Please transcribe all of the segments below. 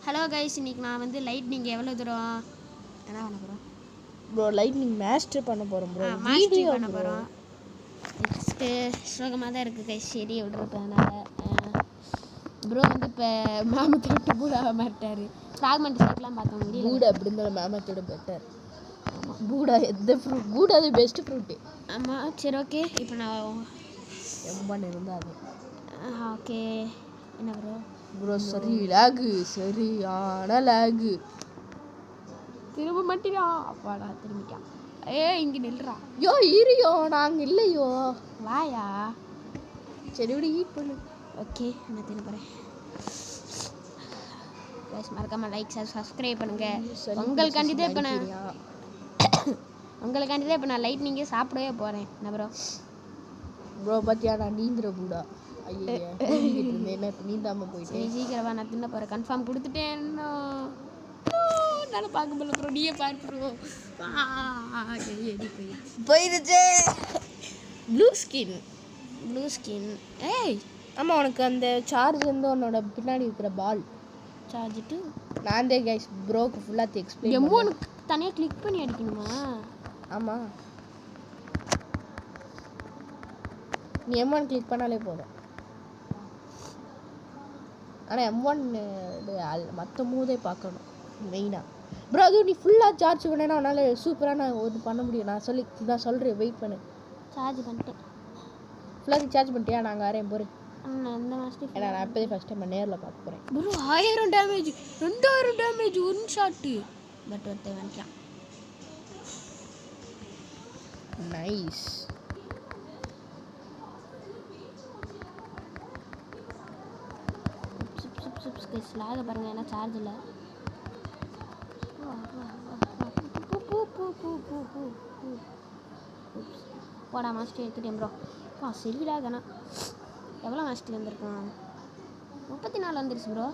Hello guys, இன்னைக்கு நான் வந்து லைட்னிங் எவ்வளோ தூரம் என்ன பண்ண போகிறோம் ப்ரோ? லைட்னிங் மாஸ்டர் பண்ண போகிறோம் ப்ரோ. மாஸ்டர் பண்ண போகிறோம். நெக்ஸ்ட்டு சோகமாக தான் இருக்குது கைஸ். செடியை விட்டுருப்பதுனால ப்ரோ வந்து இப்போ மேமத்தை விட்டு பூடாவை மாட்டார். ஃப்ராக்மெண்ட் ஷேப்லாம் பார்த்தோம் முடியல. பூடா அப்படி இருந்தாலும் மேமத்தோட பெட்டர். ஆமாம், பூடா எந்த ஃப்ரூட்? பூடா அது பெஸ்ட்டு ஃப்ரூட்டு. ஆமாம், சரி ஓகே. இப்போ நான் எம்பான் இருந்தால் ஓகே. என்ன ப்ரோ? ப்ரோ சரி லேகு, சரியான லேகு. திரும்ப மாட்டினா அப்பாடா, திரும்பிட்டான். இங்கே நில்றா. யோ இருயோ, நாங்கள் இல்லையோ. வாயா. சரி விட ஈட் பண்ணு. ஓகே, நான் திரும்புகிறேன். மறக்காம லைக் சப்ஸ்கிரைப் பண்ணுங்க. உங்களுக்காண்டி தான் இப்போ நான் லைட்னிங்கே சாப்பிடவே போகிறேன். என்ன ப்ரோ? ப்ரோ பார்த்தியா, நான் நீந்திர பூடா. ஐயா என்ன இப்போ நீந்தாமல் போயிட்டேன். சீக்கிரமா நான் தின்ன போகிறேன். கன்ஃபார்ம் கொடுத்துட்டேன். என்னால் பார்க்க முடியல ப்ரோ. நீயே பார்த்துருவோம். போயிடுச்சு. Blue skin. ஏய் ஆமாம், உனக்கு அந்த சார்ஜ் வந்து உன்னோட பின்னாடி இருக்கிற பால் சார்ஜிட்டு நான் தான் கைஸ் ப்ரோக்கு ஃபுல்லாக எக்ஸ்பிளைன் எமோனுக்கு தனியாக கிளிக் பண்ணி அடிக்கணுமா? ஆமாம், நீ M1 கிளிக் பண்ணாலே போதும். ஆனால் M1 மற்ற மூதே பார்க்கணும் மெயினாக. ப்ரோ அதுவும் நீ ஃபுல்லாக சார்ஜ் பண்ணேன்னா உன்னால் சூப்பராக நான் ஒன்று பண்ண முடியும். நான் சொல்கிறேன், வெயிட் பண்ணு. சார்ஜ் பண்ணிட்டேன். ஃபுல்லாக சார்ஜ் பண்ணிட்டியா? நாங்கள் வரேன் பொறு. எந்த மாஸ்டர்? ஏன்னா நான் இப்போதே ஃபஸ்ட் டைம் நேரில் பார்க்க போகிறேன். Bro 1000 damage, 2000 damage one shot. But ஒருத்தன் வந்துட்டான். நைஸ். ஸ்லாக பாருங்க, ஏன்னா சார்ஜ் இல்லை. போடா மாஸ்டர் எடுத்துட்டேன் ப்ரோ. சரிடா தானே. எவ்வளோ மாஸ்டர் வந்திருக்கான்? 34 வந்துருச்சு ப்ரோ.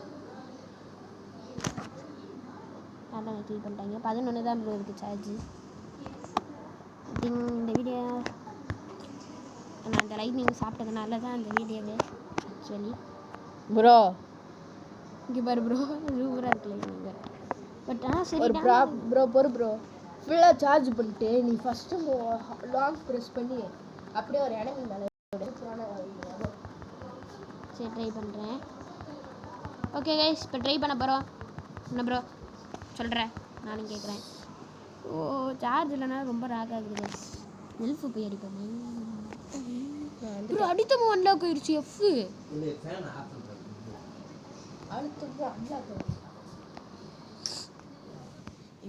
அதான் கிளிக் பண்ணிட்டாங்க. 11 தான் ப்ரோ இருக்குது சார்ஜ். இந்த வீடியோ நான் அந்த லைட்னிங் சாப்பிட்டதுனால தான் அந்த வீடியோவே ஆக்சுவலி. ப்ரோ இங்கே பாரு ப்ரோ, சூப்பராக இருக்கு லைட்னிங். பட் சரி ப்ரோ ப்ரோ ஃபுல்லாக சார்ஜ் பண்ணிட்டு நீ ஃபஸ்ட்டு லாங் ப்ரெஸ் பண்ணி அப்படியே ஒரு இடமே மேலே. சரி ட்ரை பண்ணுறேன். ஓகே கைஸ், இப்போ ட்ரை பண்ண போகிறோம். என்ன ப்ரோ சொல்கிறேன், நானும் கேட்குறேன். சார்ஜ் இல்லைனா ரொம்ப ராக் ஆகுது. எல்ஃபு போய் அடிப்போம் ப்ரோ. அடித்தமும் அன்லாக் ஆயிடுச்சு. எஃப்பு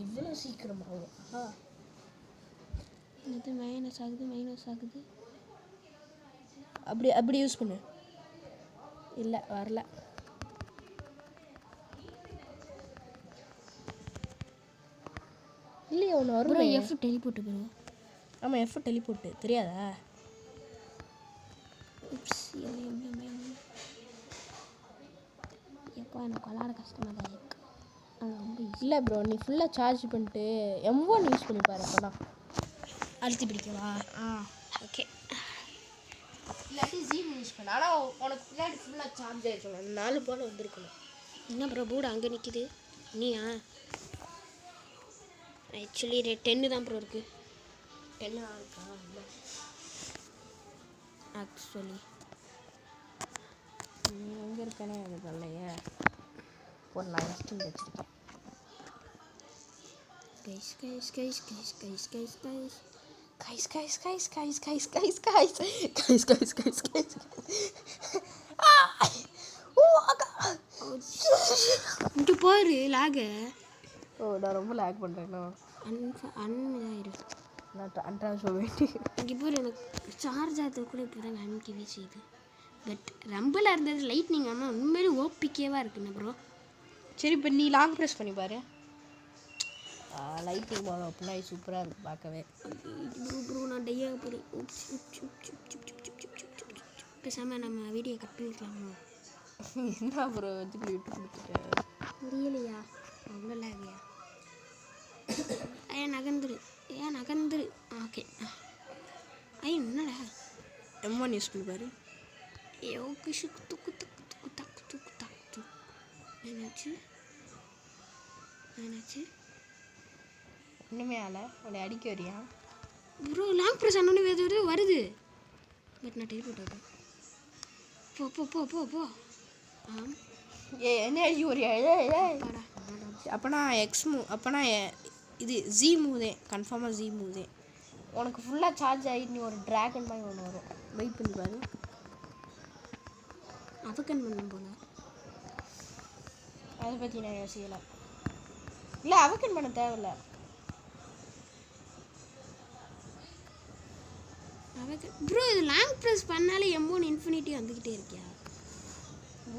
இவ்வளோ சீக்கிரமாக இது மைனஸ் ஆகுது. அப்படி யூஸ் பண்ணு. இல்லை வரல. இல்லையா ஒன்று வரும். F teleport bro. ஆமாம், எஃப் டெலிபோர்ட்டு தெரியாதா? எப்போ எனக்கு விளாட கஷ்டமாக தான் இருக்கு. இல்லை ப்ரோ, நீ ஃபுல்லாக சார்ஜ் பண்ணிட்டு M1 யூஸ் பண்ணி பாரு. அப்போனா அழுத்தி பிடிக்கவா? ஓகே. இல்லாட்டி ஜீரோ யூஸ் பண்ணு. ஆனால் உனக்கு பின்னாடி ஃபுல்லாக சார்ஜ் ஆகிருக்கணும். 4 போல் வந்திருக்கணும். என்ன ப்ரோ பூடா அங்கே நிற்கிது? நீயா? ஆக்சுவலி 10 தான் ப்ரோ இருக்குது. 10 இருக்கா? இல்லை ஆக்சுவலி எங்கே இருக்கேனே எனக்கு இல்லையே. ஒரு நான் எஸ்டிங் வச்சுருக்கேன். இங்கே பாரு லாக. நான் ரொம்ப லேக் பண்ணுறேன்னா அன்னிடும். நான் அன்ட்ரான்ஸ்ஃபர் வேண்டி. இங்கே பாரு, எனக்கு சார்ஜ் ஆகிறது கூட இப்போ தான் அன்னிக்கவே செய்யுது. பட் ரம்பில் இருந்தது லைட்னிங். ஆனால் உண்மையிலே ஓபிக்கேவாக இருக்குண்ணா ப்ரோ. சரி, இப்போ நீ லாங் ப்ரெஸ் பண்ணி பாரு. லைட்டிங் போதும் அப்படின்னா சூப்பராக இருக்குது பார்க்கவே. ப்ரோ நான் டையாக போகிறேன். பேசாமல் நம்ம வீடியோ கட் பண்ணிக்கலாமா? என்ன ப்ரோ வச்சு விட்டு கொடுத்துட்டேன். முடியலையா? அவ்வளோ லாகியா? ஏன் நகர்ந்துரு. ஓகே. என்னடா M1 யூஸ் பண்ணி பாரு. என்னாச்சு? என்னாச்சு ஒன்றுமே ஆகலை. உன்னை அடிக்க வரியா? ப்ரோ லாங் ப்ரெஸ் ஆனோன்னு வருது. பட் நான் டெலிபோர்ட் ஆகிட்டேன். போ போ போ போ போ. என்ன அடிக்க வரியா? அப்போனா எக்ஸ் மூவ், அப்போனா இது ஜி மூதே, கன்ஃபார்மாக ஜி மூதே. உனக்கு ஃபுல்லாக சார்ஜ் ஆகி நீ ஒரு ட்ராகன் மாதிரி ஒன்று வரும். வெயிட் பண்ணி பாரு. அவக்கன் பண்ணும் போல. அதை பற்றி நான் யோசிக்கலை. இல்லை, அவக்கன் பண்ண தேவையில்லை. ப்ரோ இது லாங் ப்ரெஸ் பண்ணாலே M1 இன்ஃபினிட்டி வந்துக்கிட்டே இருக்கியா?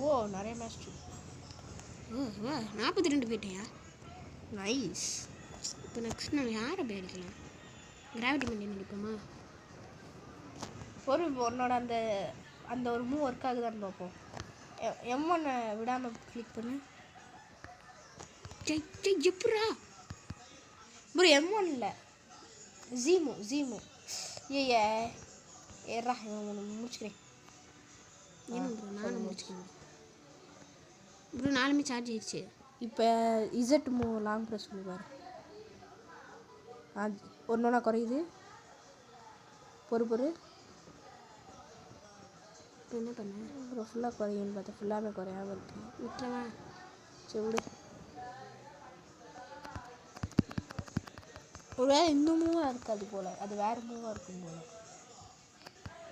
ஓ, நிறைய மேட்ச். ஓ வா 42 போயிட்டியா? நைஸ். இப்போ நெக்ஸ்ட் நான் யாரை போய் அடிக்கலாம்? கிராவிட்டி மெயின்டைன் அடிப்போமா? உன்னோட அந்த அந்த ஒரு மூவ் ஒர்க் ஆகுதான்னு பார்ப்போம். M1 விடாமல் கிளிக் பண்ணு. எப்படா ப்ரோ M1 இல்லை, ஜீமு. ஏறா ஒன்று முடிச்சுக்கிறேன். ஏன் ப்ரோ நானும் முடிச்சுக்கிறேன் ப்ரோ. 4மே சார்ஜ் ஆயிடுச்சு. இப்போ இசட் மூவ் லாங் ப்ரெஸ் பண்ணி பாரு. ஒன்றா குறையுது. பொறு என்ன பண்ண? அப்புறம் ஃபுல்லாக குறையுன்னு பார்த்தா ஃபுல்லாகவே குறையாமல் இருக்கு. விட்டுறவா? சரி விடு. ஒரு வேலை இந்த மூவாக இருக்காது போல், அது வேறு மூவாக இருக்கும் போல்.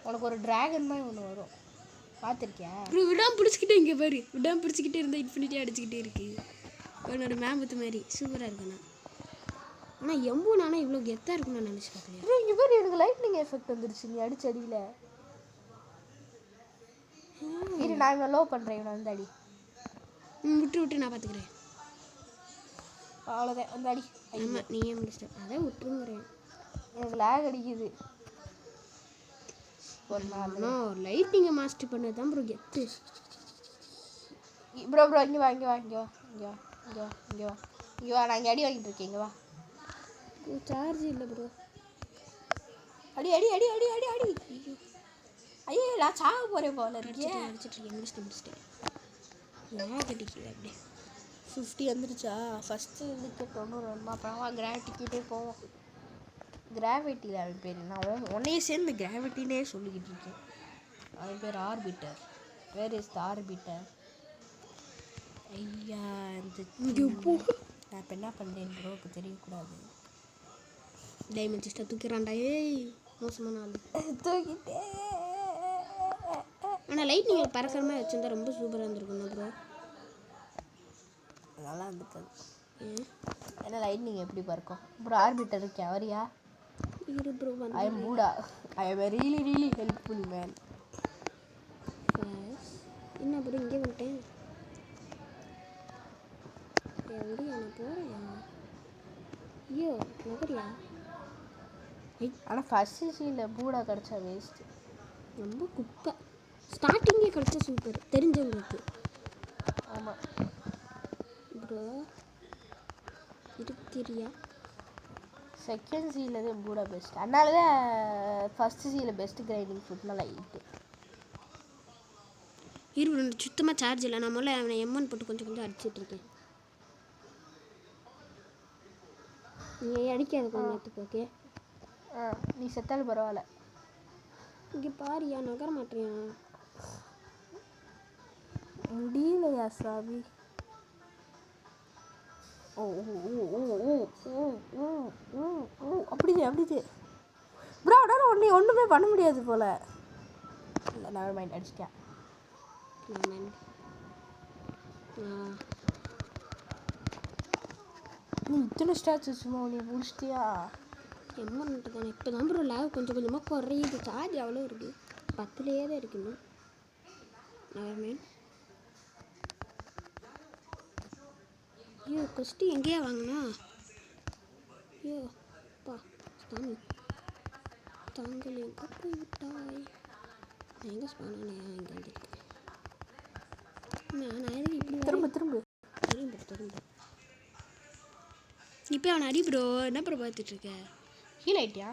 உனக்கு ஒரு ட்ராகன் மாதிரி ஒன்று வரும், பார்த்துருக்கியா? ப்ரோ விடாமல் பிடிச்சிக்கிட்டே இங்கே பாரு. விடாமல் பிடிச்சிக்கிட்டே இருந்தால் இன்ஃபினிட்டி அடிச்சுக்கிட்டே இருக்கு. என்னோட மேம்பத்து மாதிரி சூப்பராக இருக்குண்ணா. ஆனால் M1 ஆனால் இவ்வளோ கெத்தாக இருக்குன்னு நான் நினச்சி பார்க்கலையா? ப்ரோ இங்கே பாரு, எனக்கு லைட்னிங் எஃபெக்ட் வந்துருச்சு. நீ அடிச்சு அடியில் இரு, நான் இவனை லோ பண்ணுறேன். இவனை வந்து அடி. விட்டு நான் பார்த்துக்கிறேன். அவ்வளோதான், வந்து அடி. ஆமாம் நீயே முடிச்சிட்டேன். அதான் விட்டுருங்கிறேன். எனக்கு லேக் அடிக்குது ஒரு நாள். லைட்டிங்கை மாஸ்டர் பண்ணது தான் ப்ரோ கெத்து. ப்ரோ இங்கே வா. நான் இங்கே அடி வாங்கிட்டு இருக்கேன். இங்கே வா. சார்ஜ் இல்லை ப்ரோ. அடி. ஐயோ நான் சாக போகிறேன் போல இருக்கேன். அடிச்சிட்ருக்கேன். முடிச்சிட்டேன். லேக் அடிக்குது அப்படியே. 50 வந்துருச்சா? ஃபஸ்ட்டு இதுக்கு 90 வருமா? அப்புறமா கிராவிட்டிக்கிட்டே போவோம். கிராவிட்டி அவன் பேர். நான் உன்னையே சேர்ந்து கிராவிட்டினே சொல்லிக்கிட்டு இருக்கேன். அவன் பேர் orbiter. Where is the orbiter? ஐயா இந்த நான் இப்போ என்ன பண்ணுறேன் ப்ரோக்கு தெரியக்கூடாது. டைமண்ட் சிஸ்டர் தூக்கிறான்டா. ஏய் மோசமான ஆள். தூக்கிட்டே. ஆனால் லைட் நீங்கள் பறக்கிற மாதிரி வச்சுருந்தா ரொம்ப சூப்பராக இருந்திருக்குண்ணா ப்ரோ. நல்லா இருந்துக்காது. ஏன்னா லைட்னிங் எப்படி பறக்கும் ப்ரோ? ஆர்பிட்டர் இருக்கேன், வரியா? இரு ப்ரோ வந்து. ஐ எம் மூடா. I am really helpful man. என்ன ப்ரோ இங்கே வந்துட்டேன்? எப்படியா நான் போகிறேன்? ஐயோ நகரியா? ஆனால் ஃபஸ்ட்டு சீனில் பூடா கிடச்சா வேஸ்ட்டு. ரொம்ப குப்பை. ஸ்டார்டிங்கே கிடச்சா சூப்பர் தெரிஞ்சவங்களுக்கு. ஆமாம் ப்ரோ இருக்கிறியா? செகண்ட் சீனில் தான் பூடா பெஸ்ட். அதனால தான் ஃபஸ்ட்டு சீனில் பெஸ்ட்டு கிரைண்டிங் ஃபுட்னா லைட்டு. இரு சுத்தமாக சார்ஜ் இல்லை. நான் முதல்ல அவனை M1 போட்டு கொஞ்சம் அடிச்சிட்ருக்கேன். நீ அடிக்காத கொஞ்சம் நேரத்துக்கு. ஓகே நீ செத்தாலும் பரவாயில்ல. இங்கே பாரியா நகர மாட்டேறியா? முடியலையா சாமி? ஓ அப்படிது ப்ரோ. அவனால் ஒன்றுமே பண்ண முடியாது போல். இல்லை நெவர் மைண்ட், அடிச்சிட்டேன். நீ இத்தனை ஸ்டாச்சு சும்மா நீ முடிச்சிட்டியா? M1 தானே. இப்போ தான் ப்ரோ லேக் கொஞ்சம் கொஞ்சமாக குறையுது. சார்ஜ் அவ்வளோ இருக்குது, 10லேயே தான் இருக்குன்னு. Never mind. ஐயோ ஃபஸ்ட்டு எங்கேயா வாங்கினா? ஐயோ பா சாமி தாங்கள் எங்கே போய் விட்டாய்? நான் எங்கே ஸ்பானே இங்கே வந்துருக்கேன். நான் எதுக்கு இப்படி திரும்ப இப்போ அவனை அடி ப்ரோ. என்ன ப்ரோ பார்த்துட்ருக்க? ஹீல் ஆயிட்டியா?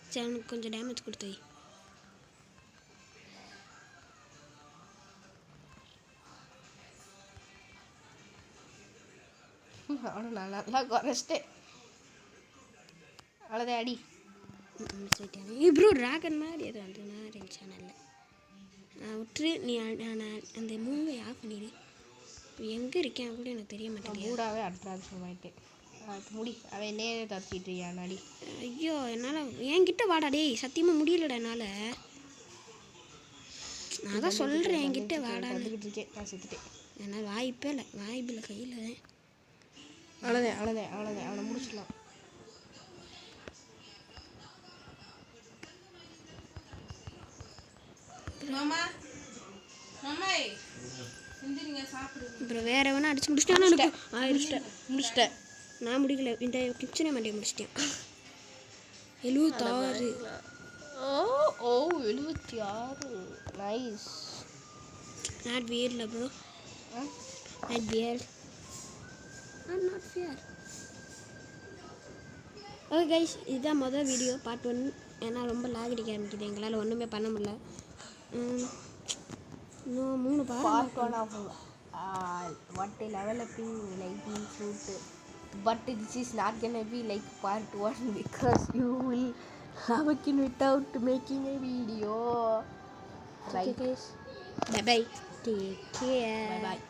சரி அவனுக்கு கொஞ்சம் டேமேஜ் கொடுத்து. அவனை நான் நல்லா குறைச்சிட்டேன். அவ்வளோதான் அடி. ப்ரோ ட்ராகன் மாதிரி அது வந்து நான் சேனலில் விட்டுரு. நீ நான் அந்த மூவை ஆஃப் பண்ணிடு. எங்கே இருக்கேன் கூட எனக்கு தெரிய மாட்டேங்குது. மூடாவே அட்ராக்ஷன் ஆகிட்டேன். அது முடி அவன் என்னையே தத்திட்டு இருக்கியா அடி. ஐயோ என்னால் என்கிட்ட வாடா டேய், சத்தியமாக முடியலடா என்னால். நான் தான் சொல்கிறேன் என்கிட்ட வாடா. வந்துக்கிட்டு இருக்கேன். நான் செத்துட்டேன். என்னால் வாய்ப்பே இல்லை, வாய்ப்பில்லை கையில். அவ்வளோதான் அவ்வளோதான் அவ்வளோதான் அவனை முடிச்சிடலாம். அப்புறம் வேற வேணா அடிச்சு முடிச்சிட்டேன். முடிச்சிட்டேன். நான் முடிக்கல, இந்த கிச்சனை மண்டியை முடிச்சிட்டேன். 76. ஓ 76. நைஸ். நாட் வியர்ல bro, not wear, not fear. Okay guys, இதுதான் மொதல் வீடியோ பார்ட் 1. ஏன்னா ரொம்ப லாக் அடிக்க ஆரம்பிக்குது, எங்களால் ஒன்றுமே பண்ண முடியல. இன்னும் 3 Part 1 of what developing lightning fruit, but this is not gonna be like part 1 because you will have a kid without making a video. Okay guys, bye bye, take care, Bye bye.